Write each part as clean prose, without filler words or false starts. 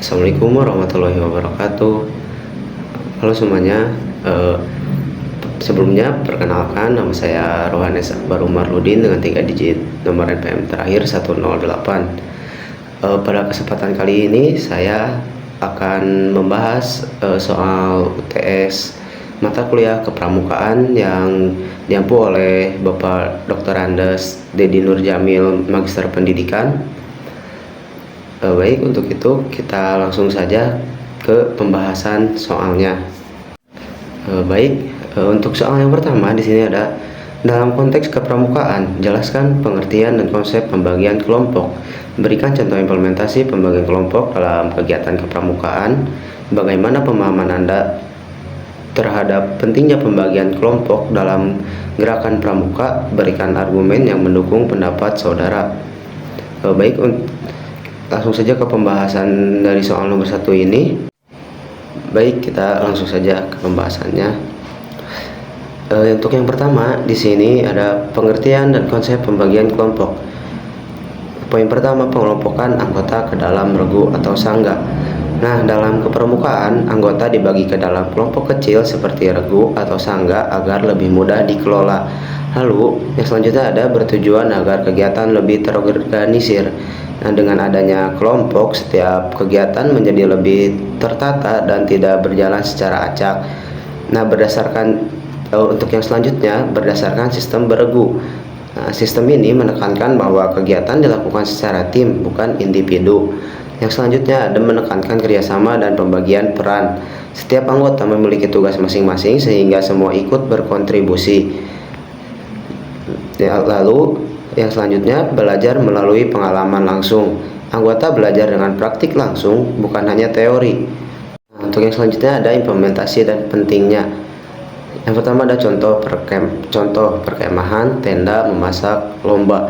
Assalamualaikum warahmatullahi wabarakatuh. Halo semuanya. Sebelumnya perkenalkan, nama saya Rohanes Akbar Umarudin dengan 3 digit nomor NPM terakhir 108. Pada kesempatan kali ini saya akan membahas soal UTS mata kuliah kepramukaan yang diampu oleh Bapak Dr. Andes Dedi Nurjamil, Magister Pendidikan. Baik, untuk itu kita langsung saja ke pembahasan soalnya. Untuk soal yang pertama di sini ada dalam konteks kepramukaan, jelaskan pengertian dan konsep pembagian kelompok. Berikan contoh implementasi pembagian kelompok dalam kegiatan kepramukaan. Bagaimana pemahaman Anda terhadap pentingnya pembagian kelompok dalam gerakan pramuka? Berikan argumen yang mendukung pendapat saudara. Langsung saja ke pembahasan dari soal nomor 1 ini. Baik, kita langsung saja ke pembahasannya. Untuk yang pertama di sini ada pengertian dan konsep pembagian kelompok. Poin pertama, pengelompokan anggota ke dalam regu atau sangga. Nah, dalam kepramukaan, anggota dibagi ke dalam kelompok kecil seperti regu atau sangga agar lebih mudah dikelola. Lalu, yang selanjutnya ada bertujuan agar kegiatan lebih terorganisir. Nah, dengan adanya kelompok, setiap kegiatan menjadi lebih tertata dan tidak berjalan secara acak. Nah, untuk yang selanjutnya, berdasarkan sistem beregu. Nah, sistem ini menekankan bahwa kegiatan dilakukan secara tim, bukan individu. Yang selanjutnya ada menekankan kerjasama dan pembagian peran. Setiap anggota memiliki tugas masing-masing sehingga semua ikut berkontribusi. Lalu yang selanjutnya, belajar melalui pengalaman langsung. Anggota belajar dengan praktik langsung, bukan hanya teori. Untuk yang selanjutnya ada implementasi dan pentingnya. Yang pertama ada contoh perkemahan, tenda, memasak, lomba.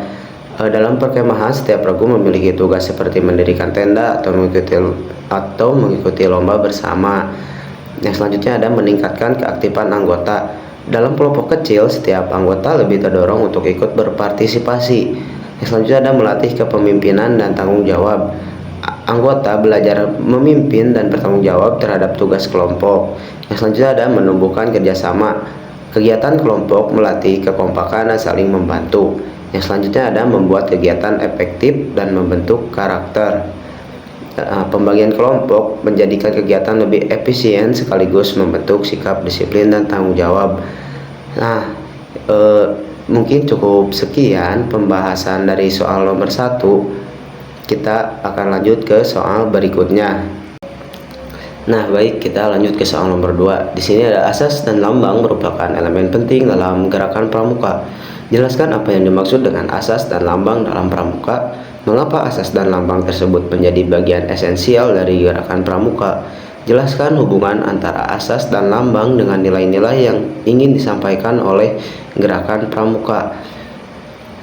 Dalam perkemahan, setiap regu memiliki tugas seperti mendirikan tenda atau mengikuti lomba bersama. Yang selanjutnya ada meningkatkan keaktifan anggota. Dalam kelompok kecil, setiap anggota lebih terdorong untuk ikut berpartisipasi. Yang selanjutnya ada melatih kepemimpinan dan tanggung jawab. Anggota belajar memimpin dan bertanggung jawab terhadap tugas kelompok. Yang selanjutnya ada menumbuhkan kerjasama. Kegiatan kelompok melatih kekompakan dan saling membantu. Yang selanjutnya ada membuat kegiatan efektif dan membentuk karakter. Pembagian kelompok menjadikan kegiatan lebih efisien sekaligus membentuk sikap disiplin dan tanggung jawab. Nah, mungkin cukup sekian pembahasan dari soal nomor 1. Kita akan lanjut ke soal berikutnya. Nah, baik, kita lanjut ke soal nomor 2. Di sini ada asas dan lambang merupakan elemen penting dalam gerakan pramuka. Jelaskan apa yang dimaksud dengan asas dan lambang dalam pramuka. Mengapa asas dan lambang tersebut menjadi bagian esensial dari gerakan pramuka? Jelaskan hubungan antara asas dan lambang dengan nilai-nilai yang ingin disampaikan oleh gerakan pramuka.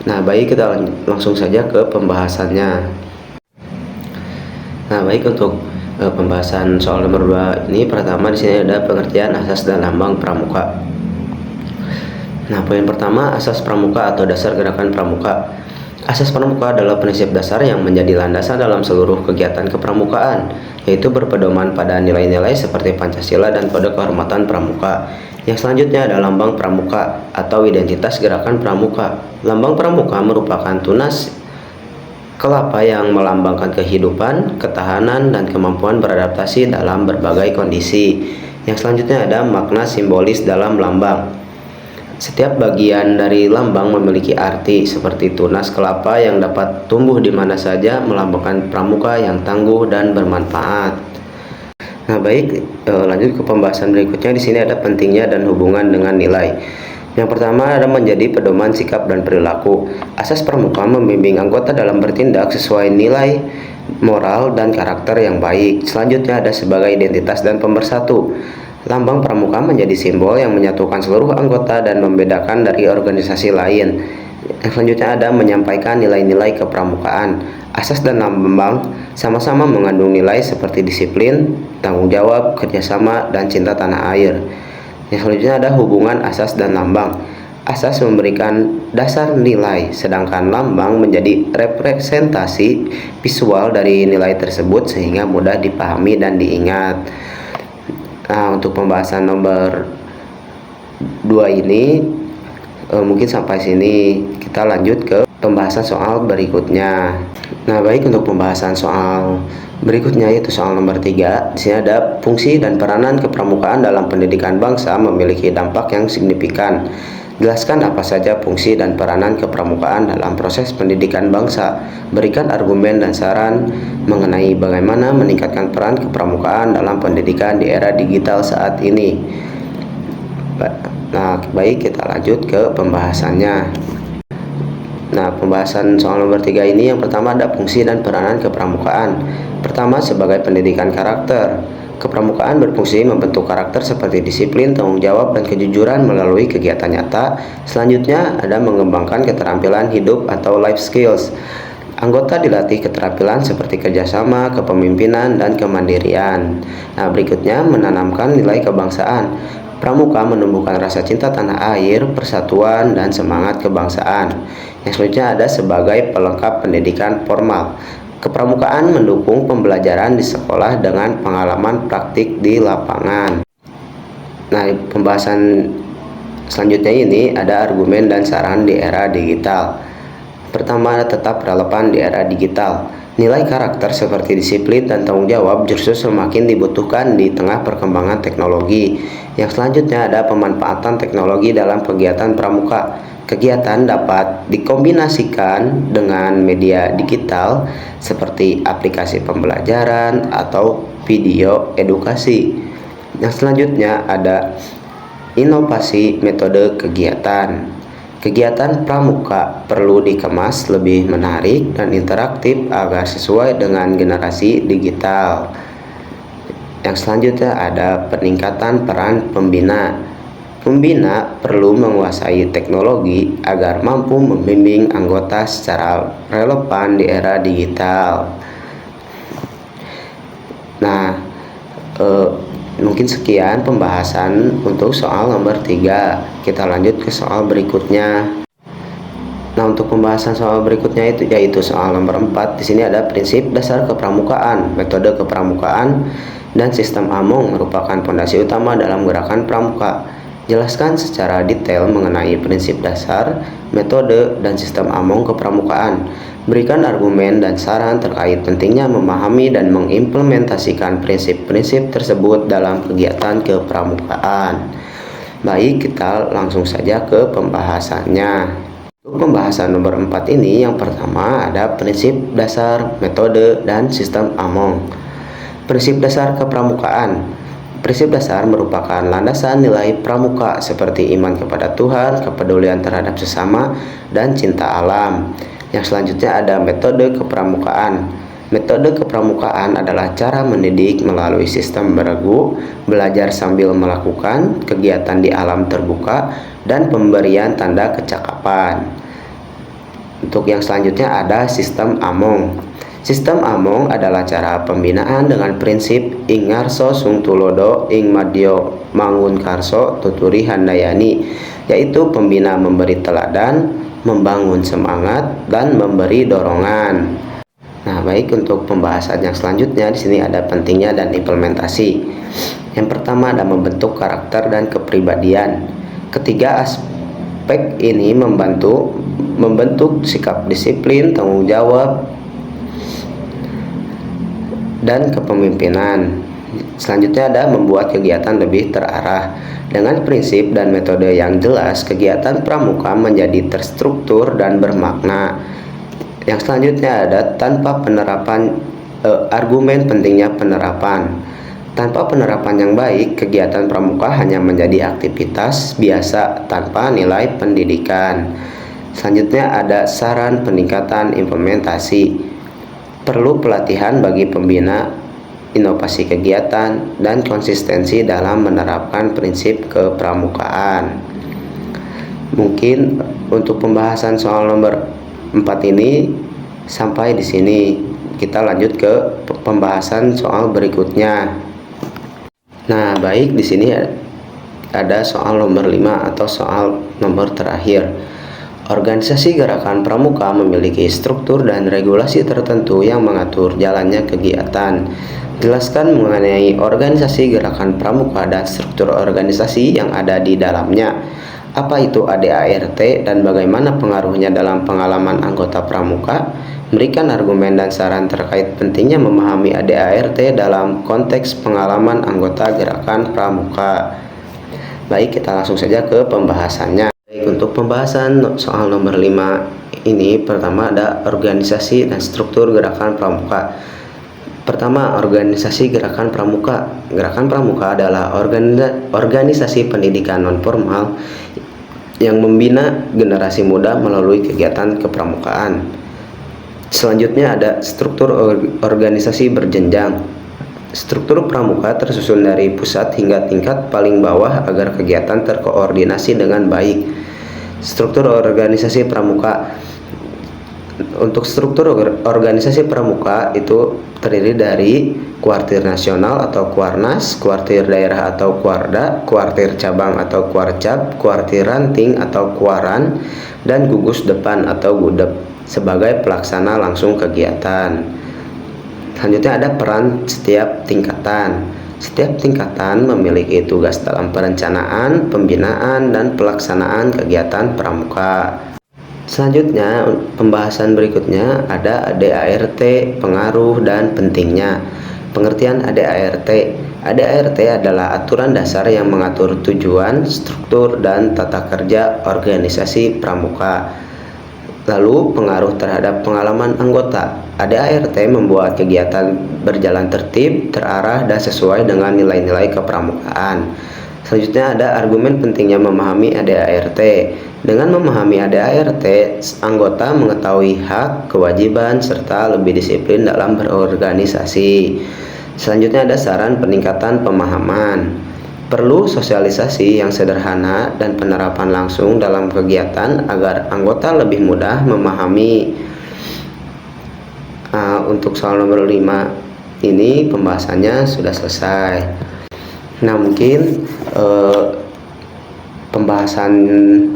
Nah, baik, kita langsung saja ke pembahasannya. Nah, baik, untuk pembahasan soal nomor 2 ini, pertama di sini ada pengertian asas dan lambang pramuka. Nah, poin pertama, asas pramuka atau dasar gerakan pramuka. Asas pramuka adalah prinsip dasar yang menjadi landasan dalam seluruh kegiatan kepramukaan, yaitu berpedoman pada nilai-nilai seperti Pancasila dan Kode Kehormatan Pramuka. Yang selanjutnya ada lambang pramuka atau identitas gerakan pramuka. Lambang pramuka merupakan tunas kelapa yang melambangkan kehidupan, ketahanan, dan kemampuan beradaptasi dalam berbagai kondisi. Yang selanjutnya ada makna simbolis dalam lambang. Setiap bagian dari lambang memiliki arti, seperti tunas kelapa yang dapat tumbuh di mana saja, melambangkan pramuka yang tangguh dan bermanfaat. Nah, baik, lanjut ke pembahasan berikutnya. Di sini ada pentingnya dan hubungan dengan nilai. Yang pertama ada menjadi pedoman sikap dan perilaku. Asas pramuka membimbing anggota dalam bertindak sesuai nilai moral dan karakter yang baik. Selanjutnya ada sebagai identitas dan pemersatu. Lambang pramuka menjadi simbol yang menyatukan seluruh anggota dan membedakan dari organisasi lain. Yang selanjutnya ada menyampaikan nilai-nilai kepramukaan. Asas dan lambang sama-sama mengandung nilai seperti disiplin, tanggung jawab, kerjasama, dan cinta tanah air. Yang selanjutnya ada hubungan asas dan lambang. Asas memberikan dasar nilai, sedangkan lambang menjadi representasi visual dari nilai tersebut sehingga mudah dipahami dan diingat. Nah, untuk pembahasan nomor 2 ini mungkin sampai sini. Kita lanjut ke pembahasan soal berikutnya. Nah, baik, untuk pembahasan soal berikutnya yaitu soal nomor 3. Di sini ada fungsi dan peranan kepramukaan dalam pendidikan bangsa memiliki dampak yang signifikan. Jelaskan apa saja fungsi dan peranan kepramukaan dalam proses pendidikan bangsa. Berikan argumen dan saran mengenai bagaimana meningkatkan peran kepramukaan dalam pendidikan di era digital saat ini. Nah, baik, kita lanjut ke pembahasannya. Nah, pembahasan soal nomor 3 ini yang pertama ada fungsi dan peranan kepramukaan. Pertama, sebagai pendidikan karakter. Kepramukaan berfungsi membentuk karakter seperti disiplin, tanggung jawab, dan kejujuran melalui kegiatan nyata. Selanjutnya ada mengembangkan keterampilan hidup atau life skills. Anggota dilatih keterampilan seperti kerjasama, kepemimpinan, dan kemandirian. Nah, berikutnya menanamkan nilai kebangsaan. Pramuka menumbuhkan rasa cinta tanah air, persatuan, dan semangat kebangsaan. Yang selanjutnya ada sebagai pelengkap pendidikan formal. Kepramukaan mendukung pembelajaran di sekolah dengan pengalaman praktik di lapangan. Nah, pembahasan selanjutnya ini ada argumen dan saran di era digital. Pertama, tetap relevan di era digital. Nilai karakter seperti disiplin dan tanggung jawab justru semakin dibutuhkan di tengah perkembangan teknologi. Yang selanjutnya ada pemanfaatan teknologi dalam kegiatan pramuka. Kegiatan dapat dikombinasikan dengan media digital seperti aplikasi pembelajaran atau video edukasi. Yang selanjutnya ada inovasi metode kegiatan. Kegiatan pramuka perlu dikemas lebih menarik dan interaktif agar sesuai dengan generasi digital. Yang selanjutnya ada peningkatan peran pembina. Pembina perlu menguasai teknologi agar mampu membimbing anggota secara relevan di era digital. Nah, mungkin sekian pembahasan untuk soal nomor 3. Kita lanjut ke soal berikutnya. Nah, untuk pembahasan soal berikutnya yaitu soal nomor 4. Di sini ada prinsip dasar kepramukaan, metode kepramukaan, dan sistem Among merupakan fondasi utama dalam gerakan pramuka. Jelaskan secara detail mengenai prinsip dasar, metode, dan sistem Among kepramukaan. Berikan argumen dan saran terkait pentingnya memahami dan mengimplementasikan prinsip-prinsip tersebut dalam kegiatan kepramukaan. Baik, kita langsung saja ke pembahasannya. Untuk pembahasan nomor 4 ini, yang pertama ada prinsip dasar, metode, dan sistem Among. Prinsip dasar kepramukaan. Prinsip dasar merupakan landasan nilai pramuka seperti iman kepada Tuhan, kepedulian terhadap sesama, dan cinta alam. Yang selanjutnya ada metode kepramukaan. Metode kepramukaan adalah cara mendidik melalui sistem beregu, belajar sambil melakukan kegiatan di alam terbuka, dan pemberian tanda kecakapan. Untuk yang selanjutnya ada sistem Among. Sistem Among adalah cara pembinaan dengan prinsip ing ngarso sung tulodo ing madyo mangun karso tuturi handayani, yaitu pembina memberi teladan, membangun semangat, dan memberi dorongan. Nah, baik, untuk pembahasan yang selanjutnya di sini ada pentingnya dan implementasi. Yang pertama ada membentuk karakter dan kepribadian. Ketiga aspek ini membentuk sikap disiplin, tanggung jawab, dan kepemimpinan. Selanjutnya ada membuat kegiatan lebih terarah. Dengan prinsip dan metode yang jelas, kegiatan pramuka menjadi terstruktur dan bermakna. Yang selanjutnya ada tanpa penerapan argumen pentingnya penerapan. Tanpa penerapan yang baik, kegiatan pramuka hanya menjadi aktivitas biasa tanpa nilai pendidikan. Selanjutnya ada saran peningkatan implementasi. Perlu pelatihan bagi pembina, inovasi kegiatan, dan konsistensi dalam menerapkan prinsip kepramukaan. Mungkin untuk pembahasan soal nomor 4 ini sampai di sini. Kita lanjut ke pembahasan soal berikutnya. Nah, baik, di sini ada soal nomor 5 atau soal nomor terakhir. Organisasi Gerakan Pramuka memiliki struktur dan regulasi tertentu yang mengatur jalannya kegiatan. Jelaskan mengenai organisasi Gerakan Pramuka dan struktur organisasi yang ada di dalamnya. Apa itu ADART dan bagaimana pengaruhnya dalam pengalaman anggota Pramuka? Berikan argumen dan saran terkait pentingnya memahami ADART dalam konteks pengalaman anggota Gerakan Pramuka. Baik, kita langsung saja ke pembahasannya. Untuk pembahasan soal nomor 5 ini, pertama ada organisasi dan struktur Gerakan Pramuka. Pertama, organisasi Gerakan Pramuka. Gerakan Pramuka adalah organisasi pendidikan non-formal yang membina generasi muda melalui kegiatan kepramukaan. Selanjutnya ada struktur organisasi berjenjang. Struktur pramuka tersusun dari pusat hingga tingkat paling bawah agar kegiatan terkoordinasi dengan baik. Struktur organisasi pramuka. Untuk struktur organisasi pramuka itu terdiri dari kuartir nasional atau kuarnas, kuartir daerah atau kuarda, kuartir cabang atau kuarcap, kuartir ranting atau kuaran, dan gugus depan atau gudep sebagai pelaksana langsung kegiatan. Selanjutnya ada peran setiap tingkatan. Setiap tingkatan memiliki tugas dalam perencanaan, pembinaan, dan pelaksanaan kegiatan pramuka. Selanjutnya, pembahasan berikutnya ada ADART, pengaruh dan pentingnya. Pengertian ADART. ADART adalah aturan dasar yang mengatur tujuan, struktur, dan tata kerja organisasi pramuka. Lalu, pengaruh terhadap pengalaman anggota. ADART membuat kegiatan berjalan tertib, terarah, dan sesuai dengan nilai-nilai kepramukaan. Selanjutnya ada argumen pentingnya memahami ADART. Dengan memahami ADART, anggota mengetahui hak, kewajiban, serta lebih disiplin dalam berorganisasi. Selanjutnya ada saran peningkatan pemahaman. Perlu sosialisasi yang sederhana dan penerapan langsung dalam kegiatan agar anggota lebih mudah memahami. Untuk soal nomor 5 ini pembahasannya sudah selesai. Nah, mungkin pembahasan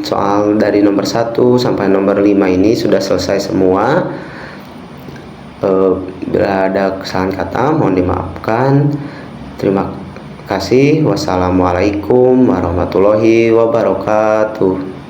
soal dari nomor 1 sampai nomor 5 ini sudah selesai semua. Bila ada kesalahan kata mohon dimaafkan. Terima kasih. Wassalamualaikum warahmatullahi wabarakatuh.